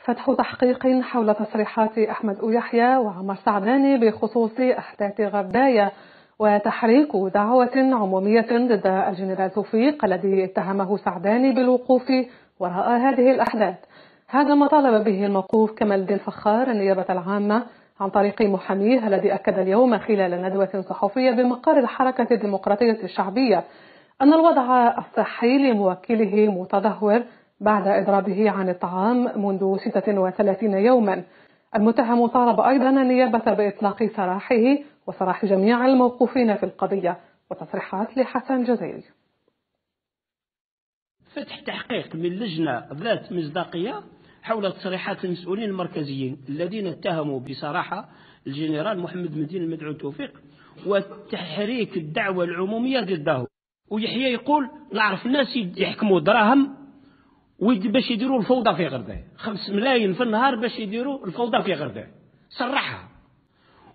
فتح تحقيق حول تصريحات أحمد يحيى وعمر سعداني بخصوص أحداث غرداية، وتحريك دعوة عمومية ضد الجنرال توفيق الذي اتهمه سعداني بالوقوف وراء هذه الأحداث. هذا ما طالب به الموقوف كمال الدين فخار النيابة العامة عن طريق محاميه، الذي أكد اليوم خلال ندوة صحفية بمقر الحركة الديمقراطية الشعبية أن الوضع الصحي لموكله متدهور بعد إضرابه عن الطعام منذ 36 يوما. المتهم طالب أيضا النيابة بإطلاق سراحه وسراح جميع الموقوفين في القضية. وتصريحات لحسن جزيري. فتح تحقيق من لجنة ذات مصداقية حول تصريحات المسؤولين المركزيين الذين اتهموا بصراحة الجنرال محمد مدين المدعو توفيق وتحريك الدعوة العمومية ضده. ويحيى يقول نعرف الناس يحكموا دراهم باش يديروا الفوضى في غرداية، 5 ملايين في النهار باش يديروا الفوضى في غرداية، صرحها.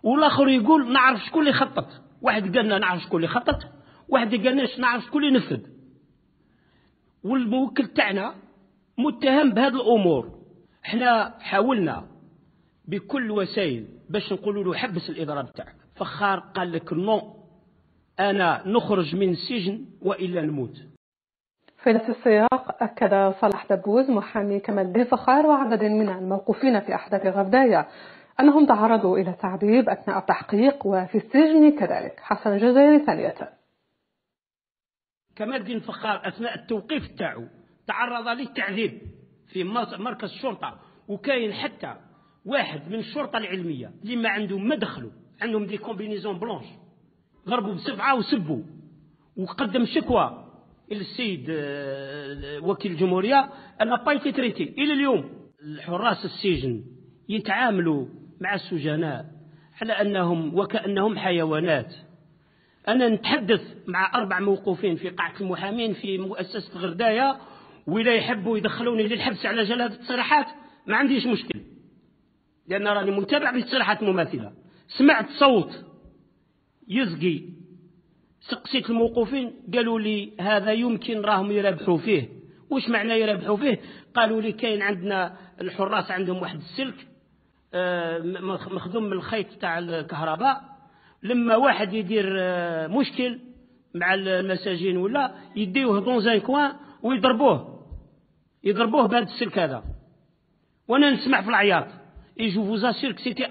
والاخر يقول نعرف شكون اللي خطط، واحد قالنا نعرف شكون اللي خطط، واحد قالناش نعرف شكون اللي نفذ. والموكل تاعنا متهم بهذه الامور. احنا حاولنا بكل وسائل باش نقولوا له حبس الاضراب تاعك. فخار قال لك نو، انا نخرج من السجن والا نموت. في نفس السياق أكد صالح دبوز محامي كمال الدين فخار وعدد من الموقوفين في أحداث غرداية أنهم تعرضوا إلى التعذيب أثناء التحقيق وفي السجن كذلك. حسن جزيري ثانية. كمال الدين فخار أثناء التوقيف تاعو تعرض للتعذيب في مركز الشرطة، وكاين حتى واحد من الشرطة العلمية اللي ما عندهم ما دخلوا، عندهم دي كومبينيزون بلونش، ضربوا بسبعة وسبوا، وقدم شكوى إلى السيد وكيل الجمهورية أن بايتي تريتي. إلى اليوم الحراس السجن يتعاملوا مع السجناء على أنهم وكأنهم حيوانات. أنا نتحدث مع 4 موقوفين في قاعة المحامين في مؤسسة غرداية، وإذا يحبوا يدخلوني للحبس على جال هذه التصريحات ما عنديش مشكل، لأن راني متابع بالتصريحات المماثلة. سمعت صوت يزقي، سقسيت الموقوفين قالوا لي هذا يمكن راهم يربحوا فيه. وش معنى يربحوا فيه؟ قالوا لي كاين عندنا الحراس عندهم واحد السلك مخدوم من الخيط تاع الكهرباء، لما واحد يدير مشكل مع المساجين ولا يديوه دون كوان ويضربوه بهذا السلك هذا. وانا نسمع في العياط. Et je vous assure que c'était